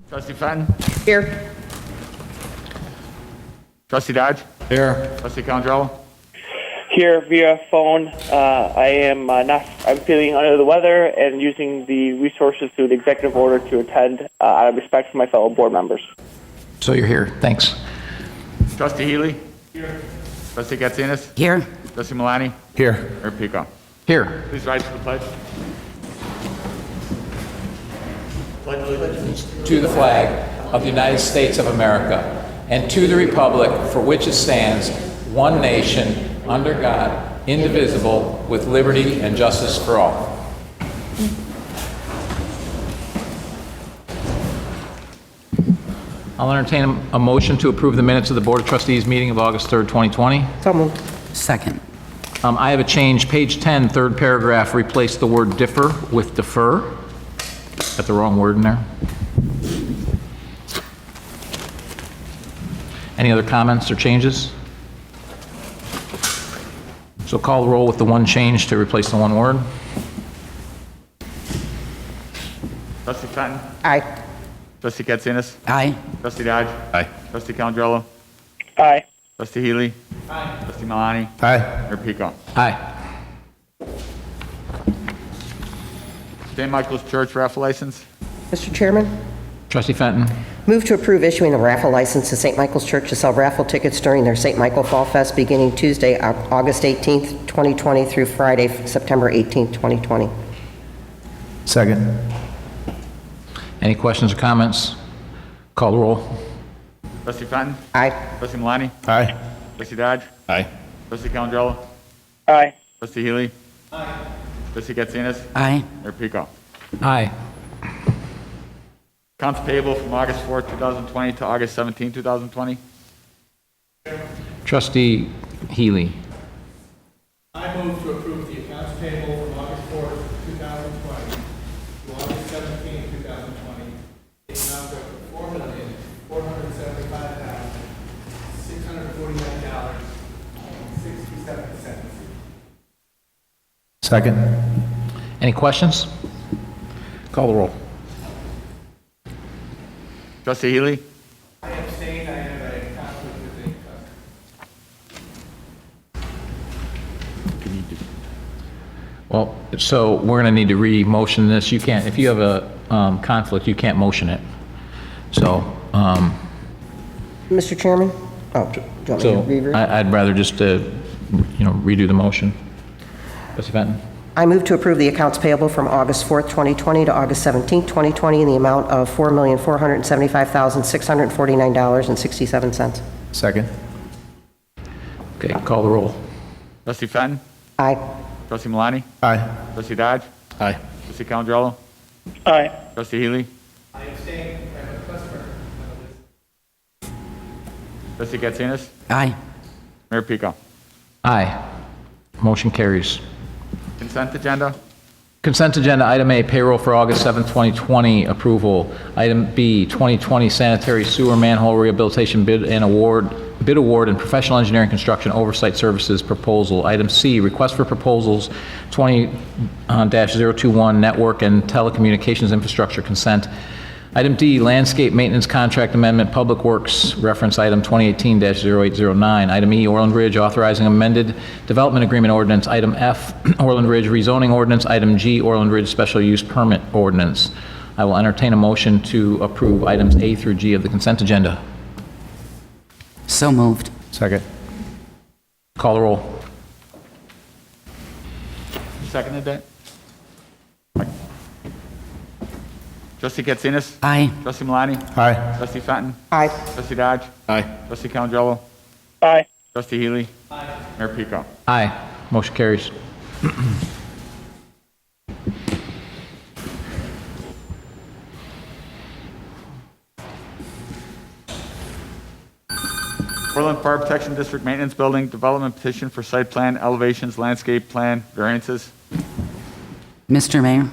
Trustee Fenton? Here. Trustee Dodge? Here. Trustee Calandrello? Here via phone. I'm feeling under the weather and using the resources through the executive order to attend out of respect for my fellow board members. So you're here. Thanks. Trustee Healy? Here. Trustee Katsinas? Here. Trustee Milani? Here. Mayor Pico? Here. Please rise to the pledge. To the flag of the United States of America and to the republic for which it stands, one nation, under God, indivisible, with liberty and justice for all. I'll entertain a motion to approve the minutes of the Board of Trustees meeting of August 3rd, 2020. So moved. Second. I have a change. Page 10, third paragraph, replace the word differ with defer. Got the wrong word in there. Any other comments or changes? So call the roll with the one change to replace the one word. Trustee Fenton? Aye. Trustee Katsinas? Aye. Trustee Dodge? Aye. Trustee Calandrello? Aye. Trustee Healy? Aye. Trustee Milani? Aye. Mayor Pico? Aye. St. Michael's Church raffle license. Mr. Chairman, Trustee Fenton. move to approve issuing a raffle license to St. Michael's Church to sell raffle tickets during their St. Michael Fall Fest beginning Tuesday, August 18th, 2020 through Friday, September 18th, 2020. Second. Any questions or comments? Call the roll. Trustee Fenton? Aye. Trustee Milani? Aye. Trustee Dodge? Aye. Trustee Calandrello? Aye. Trustee Healy? Aye. Trustee Katsinas? Aye. Mayor Pico? Aye. Accounts payable from August 4th, 2020 to August 17th, 2020. Trustee Healy. I move to approve the accounts payable from August 4th, 2020 to August 17th, 2020, in the amount of $4,475,649.67. Second. Any questions? Call the roll. Trustee Healy? I abstain. I have a conflict with the customer. Well, so we're going to need to re-motion this. You can't, if you have a conflict, you can't motion it. So, Mr. Chairman? Oh, do you want me to reread? I'd rather just, redo the motion. Trustee Fenton? I move to approve the accounts payable from August 4th, 2020 to August 17th, 2020 in the amount of $4,475,649.67. Second. Okay, call the roll. Trustee Fenton? Aye. Trustee Milani? Aye. Trustee Dodge? Aye. Trustee Calandrello? Aye. Trustee Healy? I abstain. I have a customer. Trustee Katsinas? Aye. Mayor Pico? Aye. Motion carries. Consent agenda. Consent agenda, item A, payroll for August 7th, 2020, approval. Item B, 2020 sanitary sewer manhole rehabilitation bid award and professional engineering construction oversight services proposal. Item C, request for proposals 20-021 network and telecommunications infrastructure consent. Item D, landscape maintenance contract amendment, Public Works, reference item 2018-0809. Item E, Orland Ridge authorizing amended development agreement ordinance. Item F, Orland Ridge rezoning ordinance. Item G, Orland Ridge special use permit ordinance. I will entertain a motion to approve items A through G of the consent agenda. So moved. Second. Call the roll. Seconded that? Trustee Katsinas? Aye. Trustee Milani? Aye. Trustee Fenton? Aye. Trustee Dodge? Aye. Trustee Calandrello? Aye. Trustee Healy? Aye. Mayor Pico? Aye. Motion carries. Orland Fire Protection District Maintenance Building Development Petition for Site Plan, Elevations, Landscape Plan, Variances. Mr. Mayor,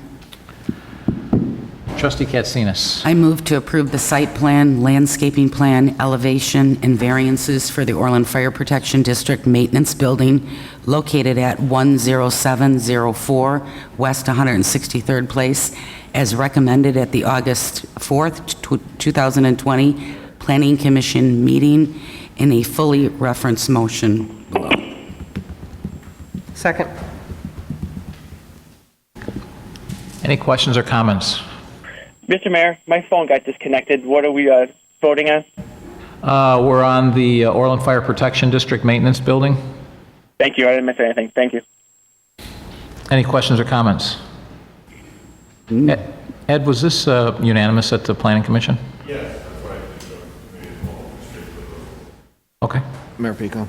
Trustee Katsinas. I move to approve the site plan, landscaping plan, elevation, and variances for the Orland Fire Protection District Maintenance Building located at 10704 West 163rd Place as recommended at the August 4th, 2020 Planning Commission meeting in a fully referenced motion below. Second. Any questions or comments? Mr. Mayor, my phone got disconnected. What are we voting on? We're on the Orland Fire Protection District Maintenance Building. Thank you. I didn't miss anything. Thank you. Any questions or comments? Ed, was this unanimous at the Planning Commission? Yes, that's why I think the committee is all straight with Okay. Mayor Pico.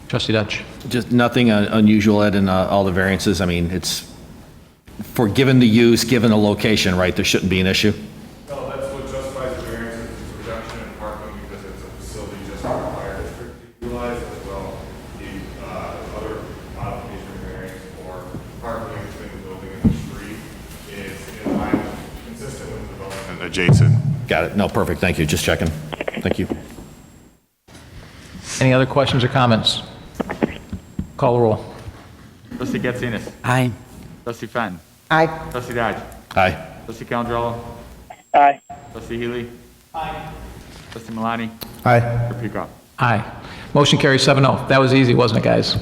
Trustee Dutch. Just nothing unusual, Ed, in all the variances. I mean, it's for given the use, given the location, right, there shouldn't be an issue. No, that's what justifies the variance, is the reduction in parking because it's a facility just for the fire district to utilize, as well the other modification variance for parking between the building and the street is in line, consistent with the development adjacent. Got it. No, perfect. Thank you. Just checking. Thank you. Any other questions or comments? Call the roll. Trustee Katsinas. Aye. Trustee Fenton. Aye. Trustee Dodge. Aye. Trustee Calandrello. Aye. Trustee Healy. Aye. Trustee Malani. Aye. Mayor Pico. Aye. Motion carries 7-0. That was easy, wasn't it, guys?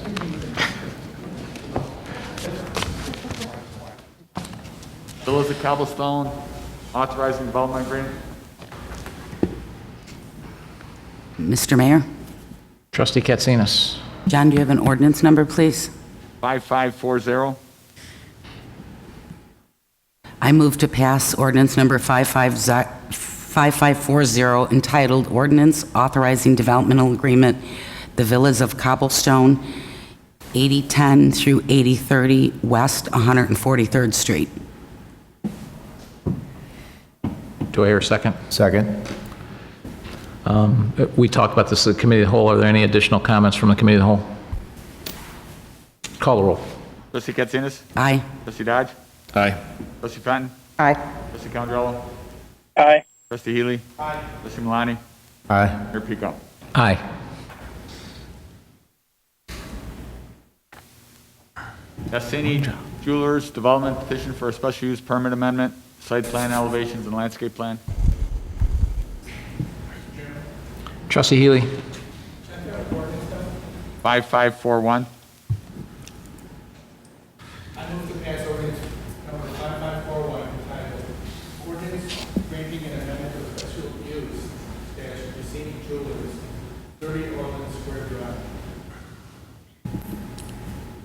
Villas of Cobblestone, authorizing development agreement. Mr. Mayor? Trustee Katsinas. John, do you have an ordinance number, please? 5540. I move to pass ordinance number 5540 entitled Ordinance Authorizing Developmental Agreement, The Villas of Cobblestone, 8010 through 8030 West 143rd Street. Do I hear a second? Second. We talked about this at the Committee of the Whole. Are there any additional comments from the Committee of the Whole? Call the roll. Trustee Katsinas. Aye. Trustee Dodge. Aye. Trustee Fenton. Aye. Trustee Calandrello. Aye. Trustee Healy. Aye. Trustee Malani. Aye. Mayor Pico. Aye. Destiny Jewelers Development Petition for a Special Use Permit Amendment, Site Plan Elevations and Landscape Plan. Trustee Healy. 5541. I move to pass ordinance number 5541 entitled Ordinance Granting an Amendment to Special Use dash Destiny Jewelers, 30 Orland Square Drive.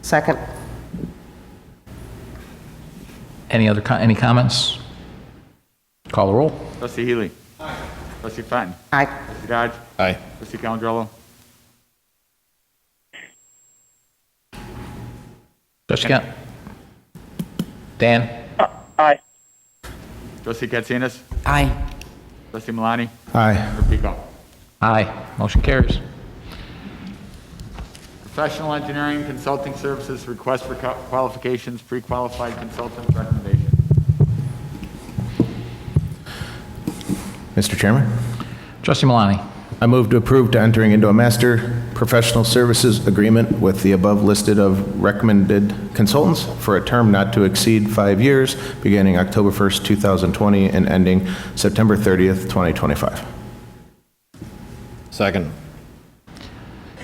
Second. Any comments? Call the roll. Trustee Healy. Aye. Trustee Fenton. Aye. Trustee Dodge. Aye. Trustee Calandrello. Trustee Kent. Dan. Aye. Trustee Katsinas. Aye. Trustee Malani. Aye. Mayor Pico. Aye. Motion carries. Professional Engineering Consulting Services, request for qualifications, pre-qualified consultant recommendation. Mr. Chairman, Trustee Malani. I move to approve to entering into a master professional services agreement with the above listed of recommended consultants for a term not to exceed 5 years, beginning October 1st, 2020, and ending September 30th, 2025. Second.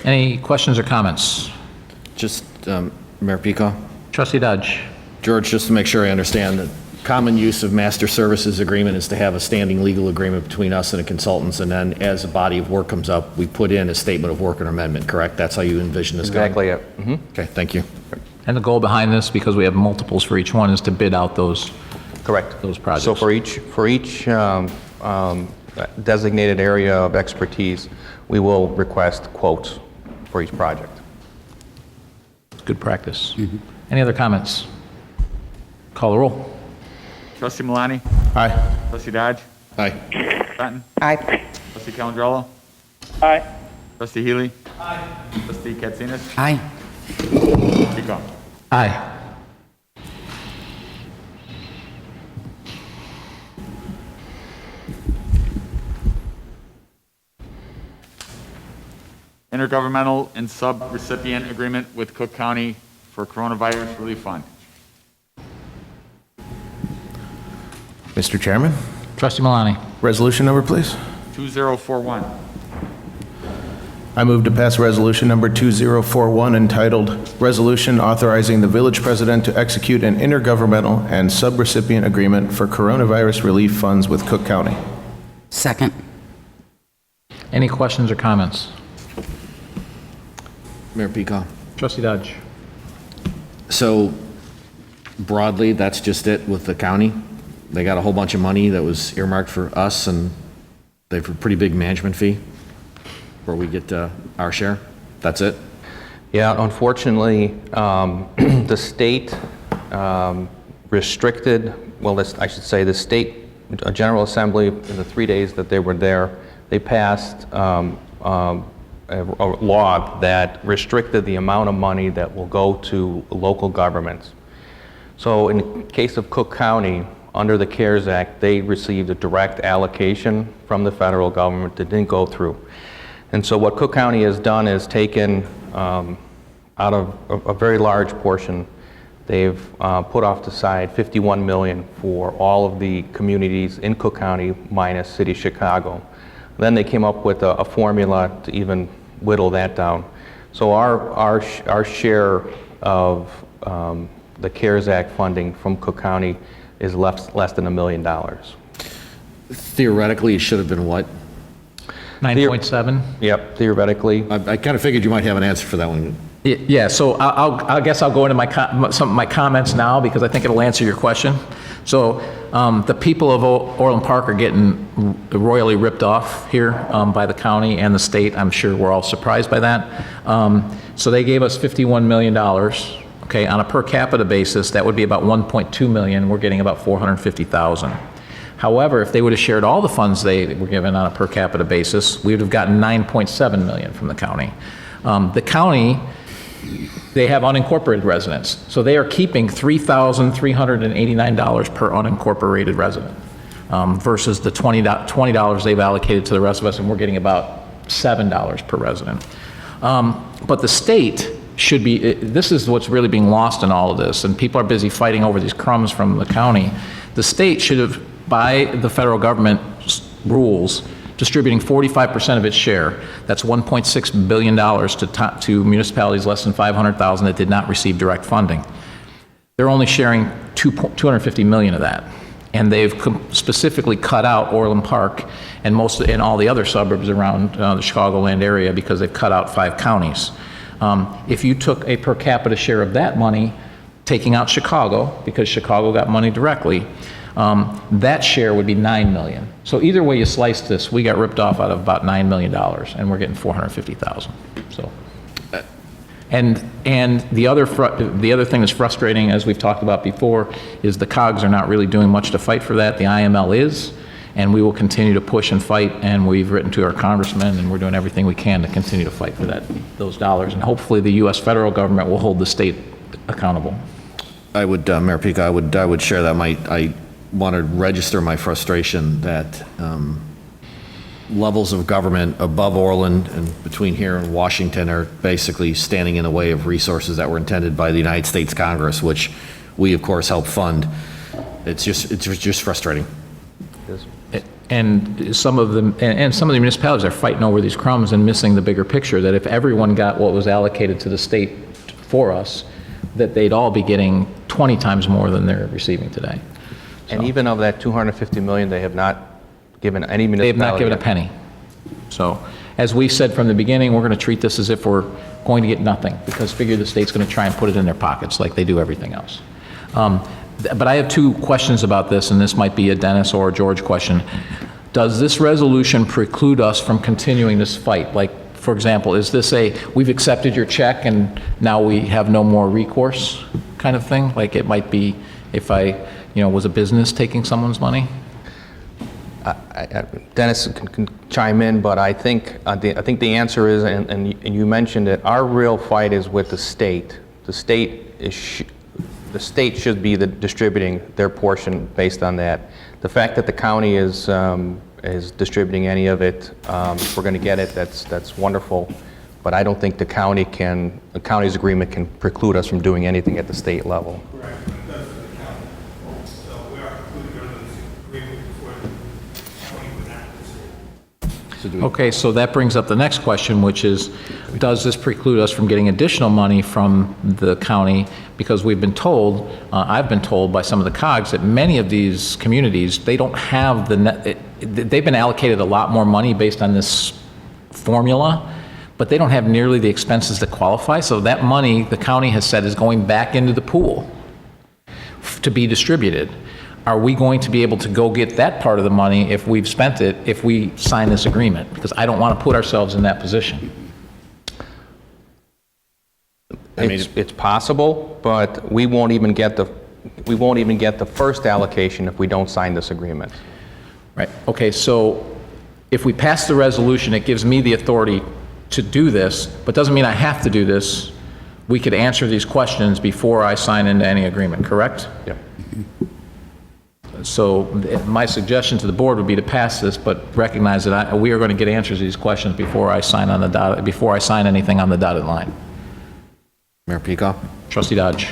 Any questions or comments? Just, Mayor Pico? Trustee Dodge. George, just to make sure I understand, the common use of master services agreement is to have a standing legal agreement between us and the consultants, and then as a body of work comes up, we put in a statement of work and amendment, correct? That's how you envision this going? Exactly it. Okay, thank you. And the goal behind this, because we have multiples for each one, is to bid out those Correct. those projects. So for each designated area of expertise, we will request quotes for each project. Good practice. Any other comments? Call the roll. Trustee Malani. Aye. Trustee Dodge. Aye. Fenton. Aye. Trustee Calandrello. Aye. Trustee Healy. Aye. Trustee Katsinas. Aye. Pico. Aye. Intergovernmental and sub-recipient agreement with Cook County for coronavirus relief fund. Mr. Chairman, Trustee Malani. resolution number, please. 2041. I move to pass resolution number 2041 entitled Resolution Authorizing the Village President to Execute an Intergovernmental and Subrecipient Agreement for Coronavirus Relief Funds with Cook County. Second. Any questions or comments? Mayor Peacock. Trustee Dodge. So broadly, that's just it with the county? They got a whole bunch of money that was earmarked for us, and they have a pretty big management fee where we get our share? That's it? Yeah, unfortunately, the state restricted, well, I should say the state General Assembly, in the 3 days that they were there, they passed a law that restricted the amount of money that will go to local governments. So in the case of Cook County, under the CARES Act, they received a direct allocation from the federal government that didn't go through. And so what Cook County has done is taken out of a very large portion, they've put off the side $51 million for all of the communities in Cook County minus City of Chicago. Then they came up with a formula to even whittle that down. So our share of the CARES Act funding from Cook County is less than $1 million. Theoretically, it should have been what? 9.7? Yep, theoretically. I kind of figured you might have an answer for that one. Yeah, so I guess I'll go into some of my comments now because I think it'll answer your question. So the people of Orland Park are getting royally ripped off here by the county and the state. I'm sure we're all surprised by that. So they gave us $51 million. Okay, on a per capita basis, that would be about 1.2 million. We're getting about 450,000. However, if they would have shared all the funds they were given on a per capita basis, we would have gotten 9.7 million from the county. The county, they have unincorporated residents, so they are keeping $3,389 per unincorporated resident versus the $20 they've allocated to the rest of us, and we're getting about $7 per resident. But the state should be, this is what's really being lost in all of this, and people are busy fighting over these crumbs from the county. The state should have, by the federal government rules, distributing 45% of its share. That's $1.6 billion to municipalities less than 500,000 that did not receive direct funding. They're only sharing 250 million of that. And they've specifically cut out Orland Park and all the other suburbs around the Chicagoland area because they've cut out 5 counties. If you took a per capita share of that money, taking out Chicago, because Chicago got money directly, that share would be $9 million. So either way you slice this, we got ripped off out of about $9 million, and we're getting 450,000. So, and the other thing that's frustrating, as we've talked about before, is the COGS are not really doing much to fight for that. The IML is, and we will continue to push and fight. And we've written to our congressman, and we're doing everything we can to continue to fight for those dollars. And hopefully, the U.S. federal government will hold the state accountable. I would, Mayor Pica, I would share that. I want to register my frustration that levels of government above Orland and between here and Washington are basically standing in the way of resources that were intended by the United States Congress, which we, of course, help fund. It's just frustrating. And some of the municipalities are fighting over these crumbs and missing the bigger picture, that if everyone got what was allocated to the state for us, that they'd all be getting 20 times more than they're receiving today. And even of that 250 million, they have not given any municipality. They have not given a penny. So, as we said from the beginning, we're going to treat this as if we're going to get nothing, because figure the state's going to try and put it in their pockets like they do everything else. But I have 2 questions about this, and this might be a Dennis or a George question. Does this resolution preclude us from continuing this fight? Like, for example, is this we've accepted your check and now we have no more recourse kind of thing? Like it might be if I was a business taking someone's money? Dennis can chime in, but I think the answer is, and you mentioned it, our real fight is with the state. The state should be distributing their portion based on that. The fact that the county is distributing any of it, if we're going to get it, that's wonderful. But I don't think the county's agreement can preclude us from doing anything at the state level. Correct, but it does for the county. So we are including under this So do we, Okay, so that brings up the next question, which is, does this preclude us from getting additional money from the county? Because we've been told, I've been told by some of the COGs that many of these communities, they don't have they've been allocated a lot more money based on this formula, but they don't have nearly the expenses that qualify. So that money, the county has said, is going back into the pool to be distributed. Are we going to be able to go get that part of the money if we've spent it, if we sign this agreement? Because I don't want to put ourselves in that position. It's possible, but we won't even get the first allocation if we don't sign this agreement. Right, okay, so if we pass the resolution, it gives me the authority to do this, but doesn't mean I have to do this. We could answer these questions before I sign into any agreement, correct? Yep. So my suggestion to the board would be to pass this, but recognize that we are going to get answers to these questions before I sign anything on the dotted line. Mayor Peacock? Trustee Dodge.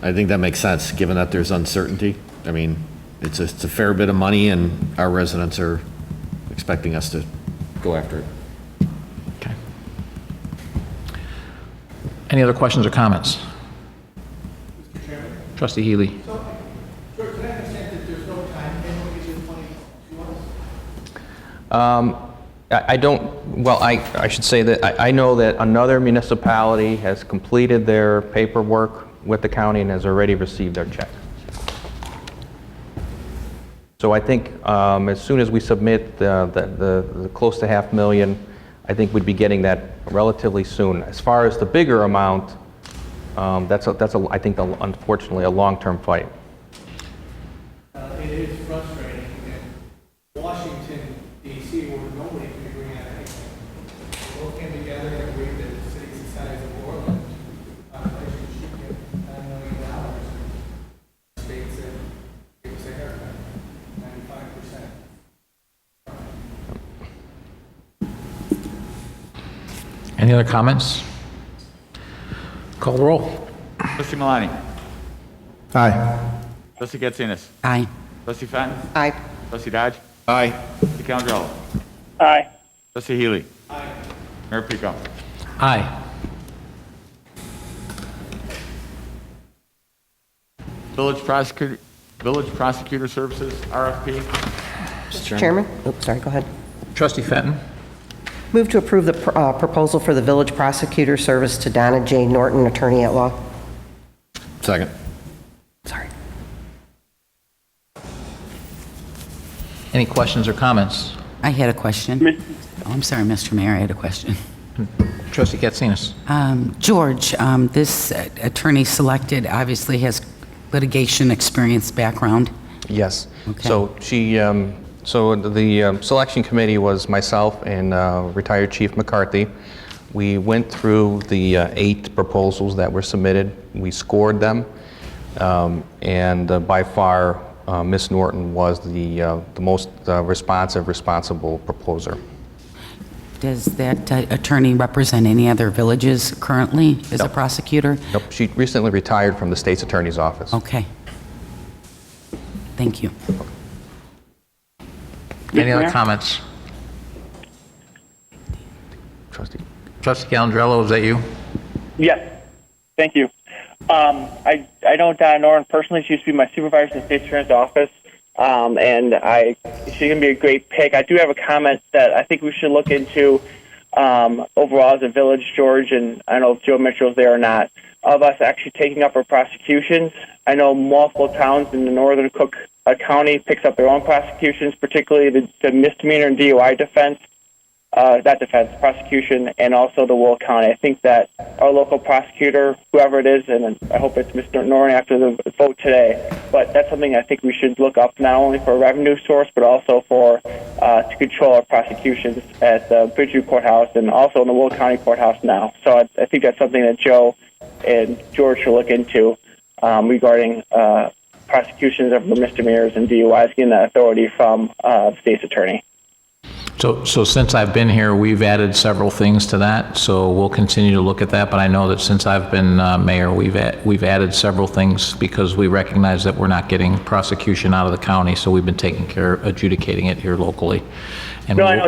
I think that makes sense, given that there's uncertainty. I mean, it's a fair bit of money, and our residents are expecting us to go after it. Okay. Any other questions or comments? Mr. Chairman? Trustee Healy. So, George, can I understand that there's no time frame when we give money to us? I don't, well, I should say that I know that another municipality has completed their paperwork with the county and has already received their check. So I think as soon as we submit the close to $500,000, I think we'd be getting that relatively soon. As far as the bigger amount, that's I think unfortunately a long-term fight. It is frustrating in Washington, D.C., where nobody can agree on anything. They both came together and agreed that the city's the size of Orland, population should get $9 million. The state said, give us a haircut, 95%. Any other comments? Call the roll. Trustee Malani. Aye. Trustee Katsinas. Aye. Trustee Fenton. Aye. Trustee Dodge. Aye. Trustee Calandrello. Aye. Trustee Healy. Mayor Pico. Aye. Village Prosecutor Services, RFP. Mr. Chairman? Oops, sorry, go ahead. Trustee Fenton. Move to approve the proposal for the village prosecutor service to Donna J. Norton, attorney at law. Second. Sorry. Any questions or comments? I had a question. Oh, I'm sorry, Mr. Mayor, I had a question. Trustee Katsinas. George, this attorney selected obviously has litigation experience background. Yes. Okay. So the selection committee was myself and retired Chief McCarthy. We went through the 8 proposals that were submitted. We scored them, and by far, Ms. Norton was the most responsible proposer. Does that attorney represent any other villages currently as a Nope. prosecutor? Nope. She recently retired from the state's attorney's office. Okay. Thank you. Any other Mayor? comments? Trustee. Trustee Calandrello, is that you? Yes. Thank you. I know Donna Norton personally. She used to be my supervisor in the state attorney's office, and she's going to be a great pick. I do have a comment that I think we should look into overall as a village, George, and I don't know if Joe Mitchell's there or not, of us actually taking up our prosecutions. I know multiple towns in the northern Cook County picks up their own prosecutions, particularly the misdemeanor and DUI prosecution, and also the Will County. I think that our local prosecutor, whoever it is, and I hope it's Mr. Norton after the vote today, but that's something I think we should look up not only for a revenue source, but also for to control our prosecutions at the Bridgeview Courthouse and also in the Will County Courthouse now. So I think that's something that Joe and George should look into regarding prosecutions of misdemeanors and DUIs, getting that authority from the state's attorney. So since I've been here, we've added several things to that, so we'll continue to look at that, but I know that since I've been mayor, we've added several things because we recognize that we're not getting prosecution out of the county, so we've been taking care of adjudicating it here locally. And No, we'll- I know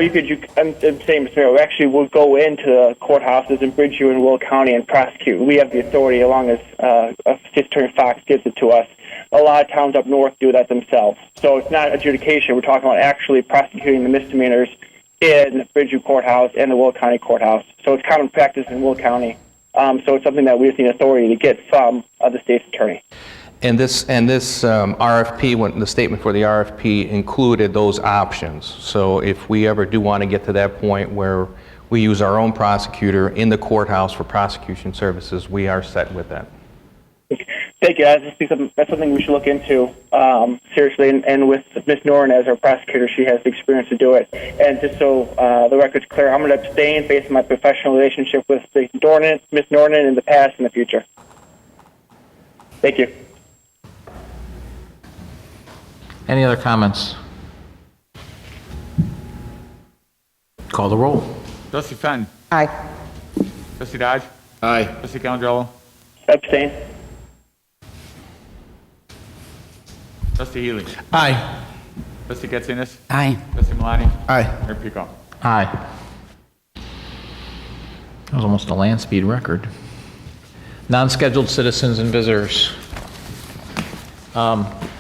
I'm saying, Mr. Mayor, we actually will go into the courthouses in Bridgeview and Will County and prosecute. We have the authority, along as State Attorney Fox gives it to us. A lot of towns up north do that themselves. So it's not adjudication. We're talking about actually prosecuting the misdemeanors in Bridgeview Courthouse and the Will County Courthouse. So it's common practice in Will County. So it's something that we just need authority to get from the state's attorney. And this RFP, when the statement for the RFP included those options. So if we ever do want to get to that point where we use our own prosecutor in the courthouse for prosecution services, we are set with that. Thank you. That's something we should look into seriously. And with Ms. Norton as our prosecutor, she has the experience to do it. And just so the record's clear, I'm going to abstain based on my professional relationship with Ms. Norton in the past and the future. Thank you. Any other comments? Call the roll. Trustee Fenton. Aye. Trustee Dodge. Aye. Trustee Calandrello. Abstain. Trustee Healy. Aye. Trustee Getzinis. Aye. Trustee Malani. Aye. Mayor Pico. Aye. That was almost a land speed record. Non-scheduled citizens and visitors.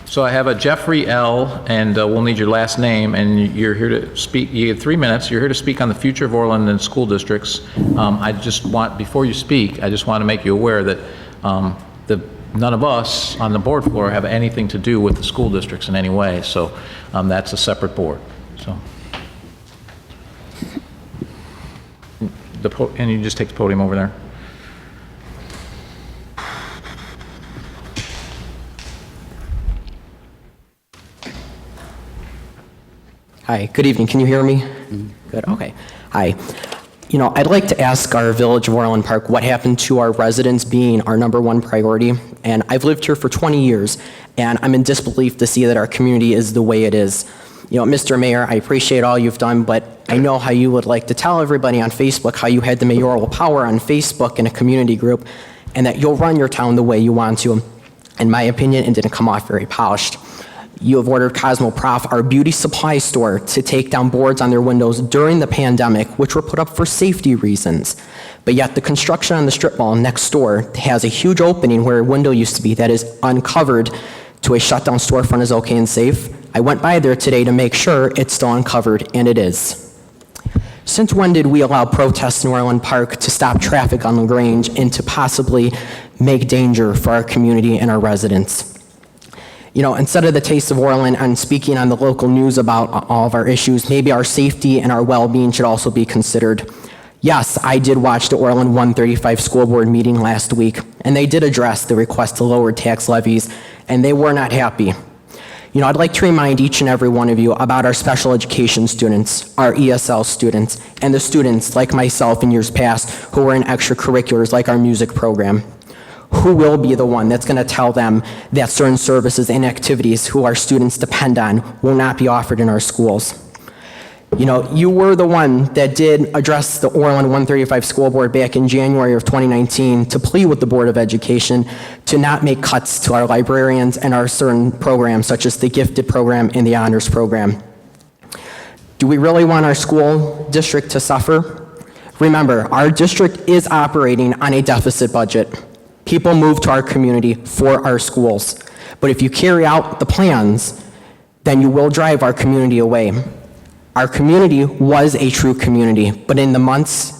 So I have a Jeffrey L., and we'll need your last name, and you're here to speak. You get 3 minutes. You're here to speak on the future of Orland and school districts. I just want, before you speak, I just want to make you aware that none of us on the board floor have anything to do with the school districts in any way, so that's a separate board. So, and you just take the podium over there. Hi, good evening. Can you hear me? Good, okay. Hi. You know, I'd like to ask our Village of Orland Park what happened to our residents being our #1 priority. And I've lived here for 20 years, and I'm in disbelief to see that our community is the way it is. You know, Mr. Mayor, I appreciate all you've done, but I know how you would like to tell everybody on Facebook how you had the mayoral power on Facebook in a community group, and that you'll run your town the way you want to. In my opinion, it didn't come off very polished. You have ordered Cosmoprof, our beauty supply store, to take down boards on their windows during the pandemic, which were put up for safety reasons. But yet the construction on the strip mall next door has a huge opening where a window used to be that is uncovered to a shutdown storefront is okay and safe. I went by there today to make sure it's still uncovered, and it is. Since when did we allow protests in Orland Park to stop traffic on LaGrange and to possibly make danger for our community and our residents? You know, instead of the Taste of Orland and speaking on the local news about all of our issues, maybe our safety and our well-being should also be considered. Yes, I did watch the Orland 135 school board meeting last week, and they did address the request to lower tax levies, and they were not happy. You know, I'd like to remind each and every one of you about our special education students, our ESL students, and the students like myself in years past who were in extracurriculars like our music program. Who will be the one that's going to tell them that certain services and activities who our students depend on will not be offered in our schools? You know, you were the one that did address the Orland 135 school board back in January of 2019 to plead with the Board of Education to not make cuts to our librarians and our certain programs such as the gifted program and the honors program. Do we really want our school district to suffer? Remember, our district is operating on a deficit budget. People move to our community for our schools. But if you carry out the plans, then you will drive our community away. Our community was a true community, but in the months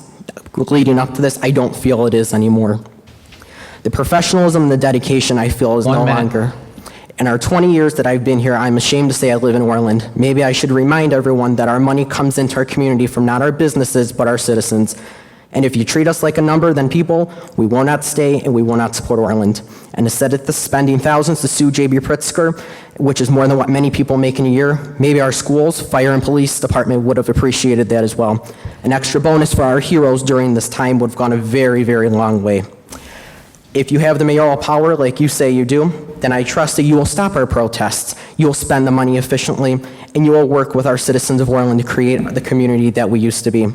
leading up to this, I don't feel it is anymore. The professionalism and the dedication, I feel, is no longer. In our 20 years that I've been here, I'm ashamed to say I live in Orland. Maybe I should remind everyone that our money comes into our community from not our businesses, but our citizens. And if you treat us like a number, then people, we will not stay and we will not support Orland. And instead of spending thousands to sue J.B. Pritzker, which is more than what many people make in a year, maybe our schools, fire and police department would have appreciated that as well. An extra bonus for our heroes during this time would have gone a very, very long way. If you have the mayoral power like you say you do, then I trust that you will stop our protests, you will spend the money efficiently, and and you will work with our citizens of Orland to create the community that we used to be.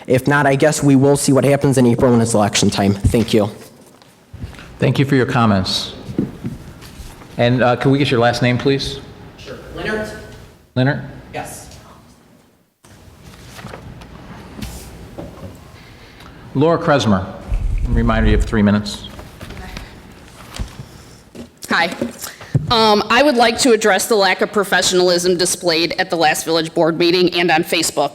If not, I guess we will see what happens in April when it's election time. Thank you. Thank you for your comments. And can we get your last name, please? Sure. Leonard? Leonard? Yes. Laura Kresmer. Reminder, you have 3 minutes. Hi. I would like to address the lack of professionalism displayed at the last Village Board meeting and on Facebook.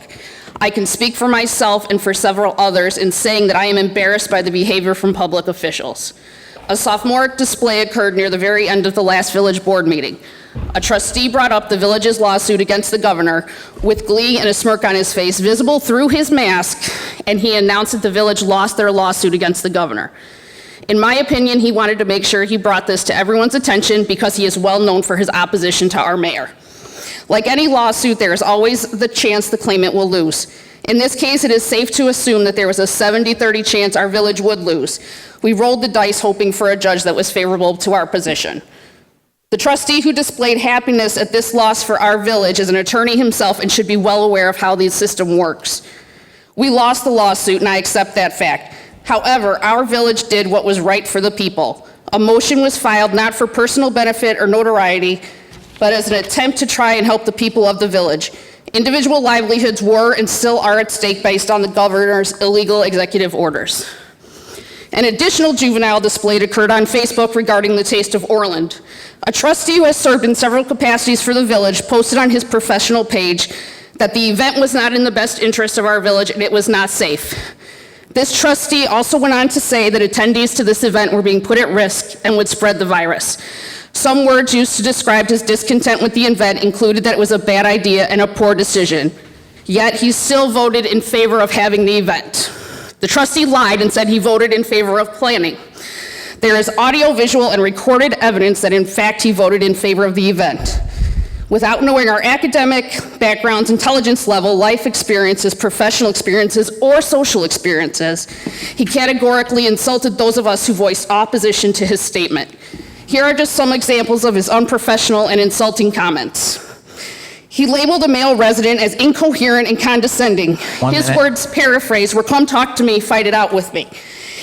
I can speak for myself and for several others in saying that I am embarrassed by the behavior from public officials. A sophomoric display occurred near the very end of the last Village Board meeting. A trustee brought up the village's lawsuit against the governor with glee and a smirk on his face, visible through his mask, and he announced that the village lost their lawsuit against the governor. In my opinion, he wanted to make sure he brought this to everyone's attention because he is well known for his opposition to our mayor. Like any lawsuit, there is always the chance the claimant will lose. In this case, it is safe to assume that there was a 70-30 chance our village would lose. We rolled the dice hoping for a judge that was favorable to our position. The trustee who displayed happiness at this loss for our village is an attorney himself and should be well aware of how the system works. We lost the lawsuit, and I accept that fact. However, our village did what was right for the people. A motion was filed not for personal benefit or notoriety, but as an attempt to try and help the people of the village. Individual livelihoods were and still are at stake based on the governor's illegal executive orders. An additional juvenile display occurred on Facebook regarding the taste of Orland. A trustee who has served in several capacities for the village posted on his professional page that the event was not in the best interest of our village and it was not safe. This trustee also went on to say that attendees to this event were being put at risk and would spread the virus. Some words used to describe his discontent with the event included that it was a bad idea and a poor decision. Yet he still voted in favor of having the event. The trustee lied and said he voted in favor of planning. There is audio, visual, and recorded evidence that in fact he voted in favor of the event. Without knowing our academic backgrounds, intelligence level, life experiences, professional experiences, or social experiences, he categorically insulted those of us who voiced opposition to his statement. Here are just some examples of his unprofessional and insulting comments. He labeled a male resident as incoherent and condescending. His words, paraphrased, were "come talk to me, fight it out with me."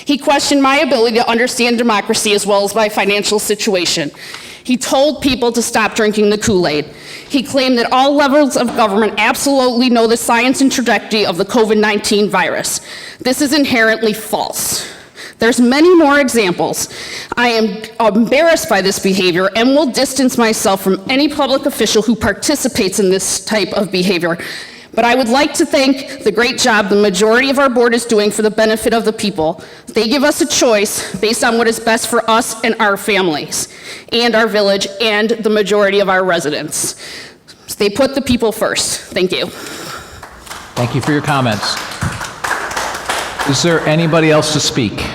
He questioned my ability to understand democracy as well as my financial situation. He told people to stop drinking the Kool-Aid. He claimed that all levels of government absolutely know the science and trajectory of the COVID-19 virus. This is inherently false. There's many more examples. I am embarrassed by this behavior and will distance myself from any public official who participates in this type of behavior. But I would like to thank the great job the majority of our board is doing for the benefit of the people. They give us a choice based on what is best for us and our families, and our village, and the majority of our residents. They put the people first. Thank you. Thank you for your comments. Is there anybody else to speak?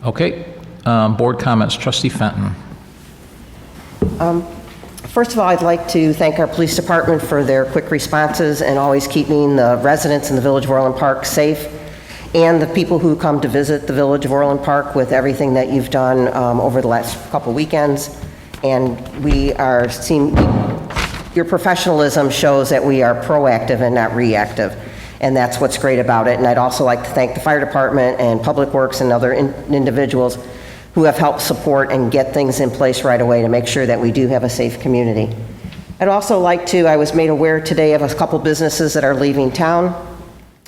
Okay, board comments. Trustee Fenton. First of all, I'd like to thank our police department for their quick responses and always keeping the residents in the Village of Orland Park safe, and the people who come to visit the Village of Orland Park with everything that you've done over the last couple weekends. And we are seeing, your professionalism shows that we are proactive and not reactive. And that's what's great about it. And I'd also like to thank the fire department and Public Works and other individuals who have helped support and get things in place right away to make sure that we do have a safe community. I'd also like to, I was made aware today of a couple businesses that are leaving town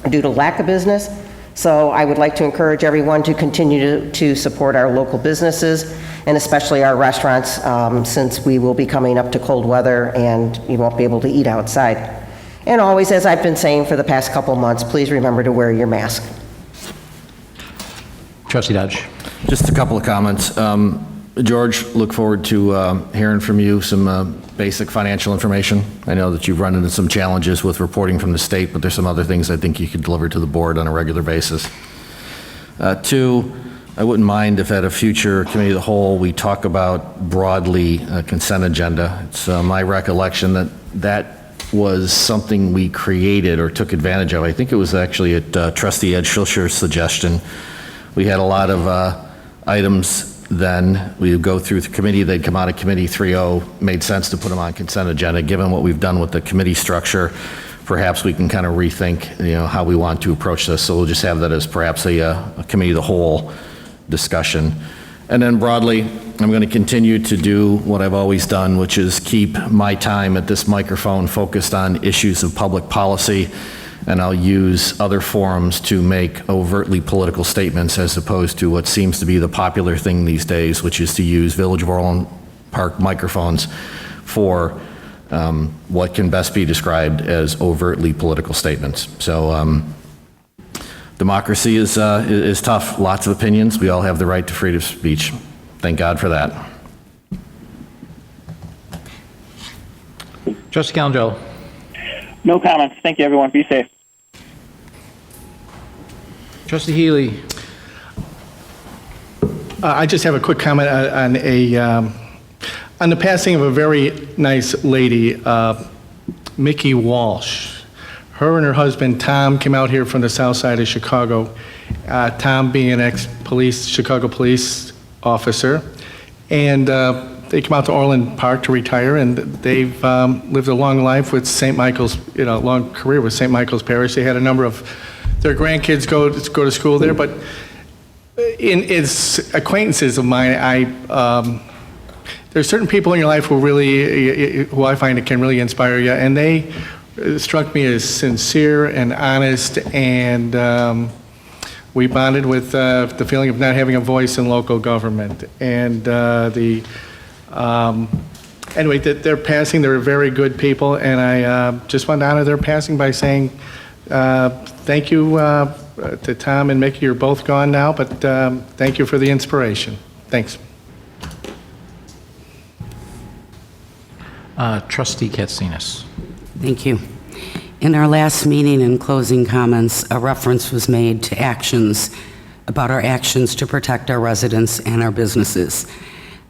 due to lack of business. So I would like to encourage everyone to continue to support our local businesses, and especially our restaurants, since we will be coming up to cold weather and you won't be able to eat outside. And always, as I've been saying for the past couple months, please remember to wear your mask. Trustee Dodge. Just a couple of comments. George, look forward to hearing from you some basic financial information. I know that you've run into some challenges with reporting from the state, but there's some other things I think you could deliver to the board on a regular basis. Two, I wouldn't mind if at a future committee of the whole, we talk about broadly consent agenda. It's my recollection that that was something we created or took advantage of. I think it was actually at Trustee Ed Schilscher's suggestion. We had a lot of items then we would go through the committee, they'd come out of committee 3-0, made sense to put them on consent agenda. Given what we've done with the committee structure, perhaps we can kind of rethink, how we want to approach this. So we'll just have that as perhaps a committee of the whole discussion. And then broadly, I'm going to continue to do what I've always done, which is keep my time at this microphone focused on issues of public policy, and I'll use other forums to make overtly political statements as opposed to what seems to be the popular thing these days, which is to use Village of Orland Park microphones for what can best be described as overtly political statements. So democracy is tough. Lots of opinions. We all have the right to freedom of speech. Thank God for that. Trustee Calendro. No comments. Thank you, everyone. Be safe. Trustee Healy. I just have a quick comment on the passing of a very nice lady, Mickey Walsh. Her and her husband, Tom, came out here from the south side of Chicago. Tom being an ex-police, Chicago police officer. And they came out to Orland Park to retire, and they've lived a long life with St. Michael's, long career with St. Michael's Parish. They had a number of their grandkids go to school there, but as acquaintances of mine, there's certain people in your life who I find can really inspire you, and they struck me as sincere and honest, and we bonded with the feeling of not having a voice in local government. And anyway, their passing, they were very good people, and I just want to honor their passing by saying thank you to Tom and Mickey. You're both gone now, but thank you for the inspiration. Thanks. Trustee Katsinas. Thank you. In our last meeting in closing comments, a reference was made to about our actions to protect our residents and our businesses.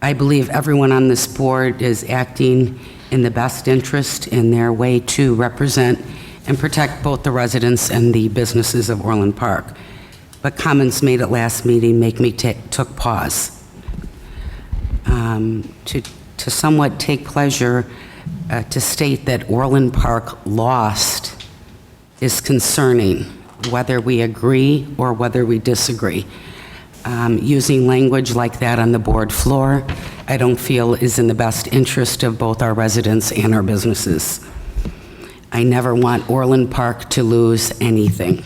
I believe everyone on this board is acting in the best interest in their way to represent and protect both the residents and the businesses of Orland Park. But comments made at last meeting make me took pause. To somewhat take pleasure to state that Orland Park lost is concerning, whether we agree or whether we disagree. Using language like that on the board floor, I don't feel is in the best interest of both our residents and our businesses. I never want Orland Park to lose anything.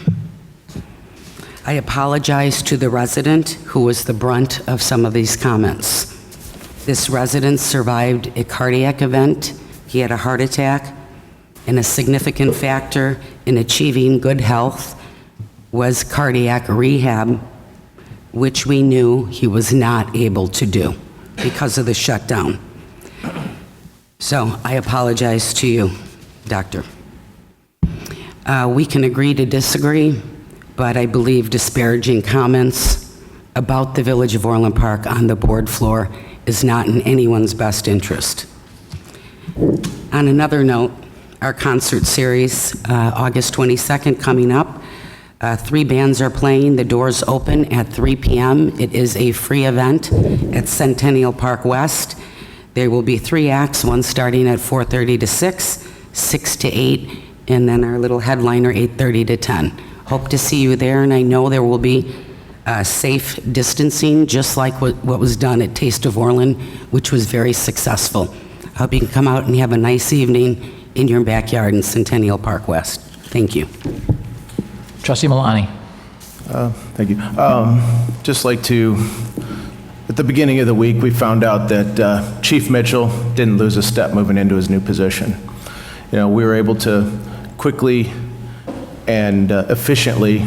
I apologize to the resident who was the brunt of some of these comments. This resident survived a cardiac event. He had a heart attack, and a significant factor in achieving good health was cardiac rehab, which we knew he was not able to do because of the shutdown. So I apologize to you, Doctor. We can agree to disagree, but I believe disparaging comments about the Village of Orland Park on the board floor is not in anyone's best interest. On another note, our concert series, August 22nd coming up, 3 bands are playing. The doors open at 3 p.m. It is a free event at Centennial Park West. There will be 3 acts, one starting at 4:30 to 6, 6 to 8, and then our little headliner, 8:30 to 10. Hope to see you there, and I know there will be safe distancing, just like what was done at Taste of Orland, which was very successful. I hope you can come out and have a nice evening in your backyard in Centennial Park West. Thank you. Trustee Malani. Thank you. Just like to, at the beginning of the week, we found out that Chief Mitchell didn't lose a step moving into his new position. We were able to quickly and efficiently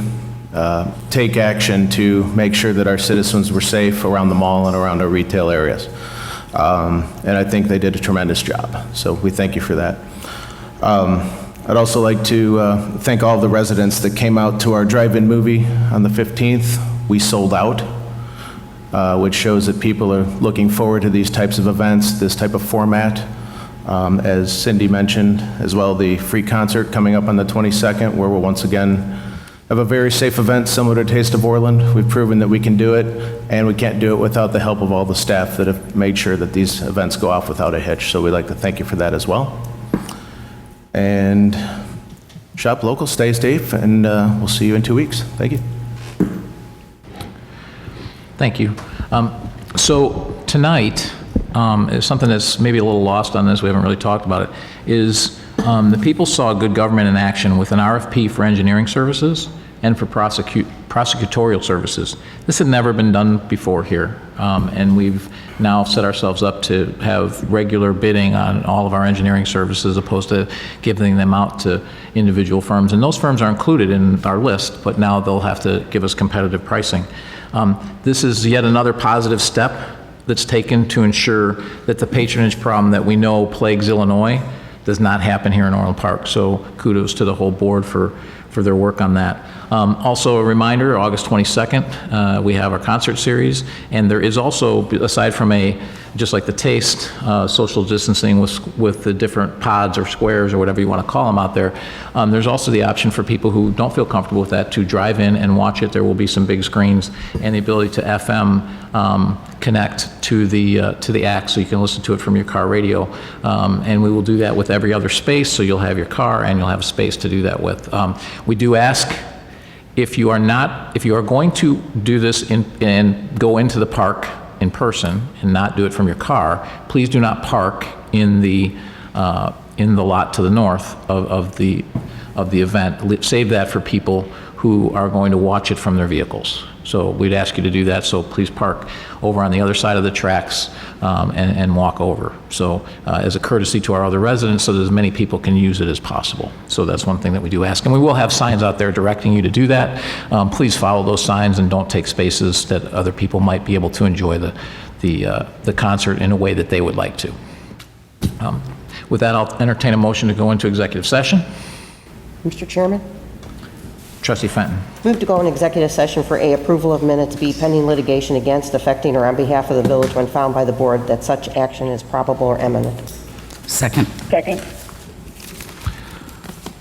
take action to make sure that our citizens were safe around the mall and around our retail areas. And I think they did a tremendous job. So we thank you for that. I'd also like to thank all the residents that came out to our drive-in movie on the 15th. We sold out, which shows that people are looking forward to these types of events, this type of format. As Cindy mentioned, as well, the free concert coming up on the 22nd, where we'll once again have a very safe event similar to Taste of Orland. We've proven that we can do it, and we can't do it without the help of all the staff that have made sure that these events go off without a hitch. So we'd like to thank you for that as well. And shop local, stay safe, and we'll see you in 2 weeks. Thank you. Thank you. So tonight, is something that's maybe a little lost on this, we haven't really talked about it, is the people saw good government in action with an RFP for engineering services and for prosecutorial services. This had never been done before here, and we've now set ourselves up to have regular bidding on all of our engineering services, opposed to giving them out to individual firms. And those firms are included in our list, but now they'll have to give us competitive pricing. This is yet another positive step that's taken to ensure that the patronage problem that we know plagues Illinois does not happen here in Orland Park. So kudos to the whole board for their work on that. Also a reminder, August 22nd, we have our concert series, and there is also, aside from just like the Taste, social distancing with the different pods or squares or whatever you want to call them out there, there's also the option for people who don't feel comfortable with that to drive in and watch it. There will be some big screens and the ability to FM connect to the act, so you can listen to it from your car radio. And we will do that with every other space, so you'll have your car and you'll have a space to do that with. We do ask, if you are going to do this and go into the park in person and not do it from your car, please do not park in the lot to the north of the event. Save that for people who are going to watch it from their vehicles. So we'd ask you to do that, so please park over on the other side of the tracks and walk over. So as a courtesy to our other residents, so that as many people can use it as possible. So that's one thing that we do ask. And we will have signs out there directing you to do that. Please follow those signs and don't take spaces that other people might be able to enjoy the concert in a way that they would like to. With that, I'll entertain a motion to go into executive session. Mr. Chairman? Trustee Fenton. Move to go in executive session for A, approval of minutes, B, pending litigation against, affecting, or on behalf of the village when found by the board that such action is probable or imminent. Second. Second.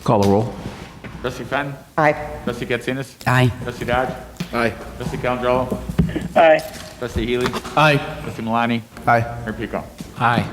Call the roll. Trustee Fenton? Aye. Trustee Katsinas? Aye. Trustee Dodge? Aye. Trustee Calandrello? Aye. Trustee Healy? Aye. Trustee Malani? Aye. Mayor Pico? Aye.